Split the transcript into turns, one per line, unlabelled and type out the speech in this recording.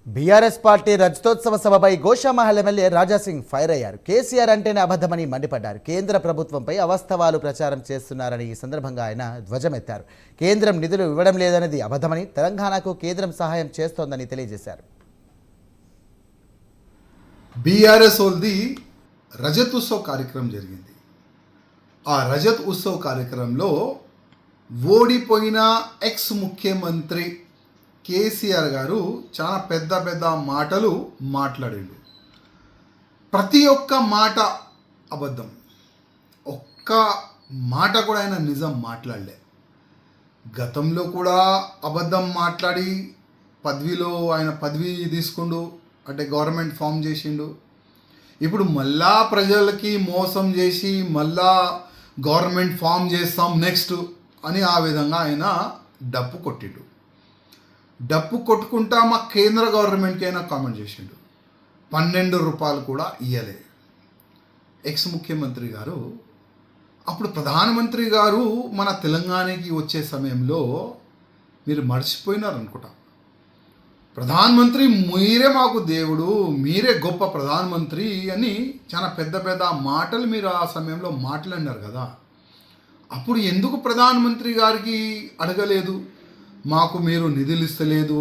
BRS party రజతోత్సవ సభపై Goshamahal MLA Raja Singh fire అయ్యారు. కేసీఆర్ అంటేనే అబద్ధమని మండిపడ్డారు. కేంద్ర ప్రభుత్వంపై అవాస్తవాలు ప్రచారం చేస్తున్నారని ఈ సందర్భంగా ఆయన ధ్వజమెత్తారు. కేంద్రం నిధులు ఇవ్వడం లేదన్నది అబద్ధమని, తెలంగాణకు కేంద్రం సహాయం చేస్తోందని తెలియజేశారు.
బీఆర్ఎస్ వాళ్ళది రజత్ ఉత్సవ్ కార్యక్రమం జరిగింది. ఆ రజత్ ఉత్సవ్ కార్యక్రమంలో ఓడిపోయిన ఎక్స్ ముఖ్యమంత్రి కేసీఆర్ గారు చాలా పెద్ద పెద్ద మాటలు మాట్లాడిండు. ప్రతి ఒక్క మాట అబద్ధం, ఒక్క మాట కూడా ఆయన నిజం మాట్లాడలే. గతంలో కూడా అబద్ధం మాట్లాడి ఆయన పదవి తీసుకుండు, అంటే గవర్నమెంట్ ఫామ్ చేసిండు. ఇప్పుడు మళ్ళా ప్రజలకి మోసం చేసి మళ్ళా గవర్నమెంట్ ఫామ్ చేస్తాం నెక్స్ట్ అని ఆ విధంగా ఆయన డప్పు కొట్టిండు. డప్పు కొట్టుకుంటా మా కేంద్ర గవర్నమెంట్కి అయినా కామెంట్ చేసిండు. 12 రూపాయలు కూడా ఇయ్యలే. ఎక్స్ ముఖ్యమంత్రి గారు అప్పుడు ప్రధానమంత్రి గారు మన తెలంగాణకి వచ్చే సమయంలో మీరు మర్చిపోయినారు అనుకుంటా. ప్రధానమంత్రి మీరే మాకు దేవుడు, మీరే గొప్ప ప్రధానమంత్రి అని చాలా పెద్ద పెద్ద మాటలు మీరు ఆ సమయంలో మాట్లాడినారు కదా. అప్పుడు ఎందుకు ప్రధానమంత్రి గారికి అడగలేదు, మాకు మీరు నిధులు ఇస్తలేదు,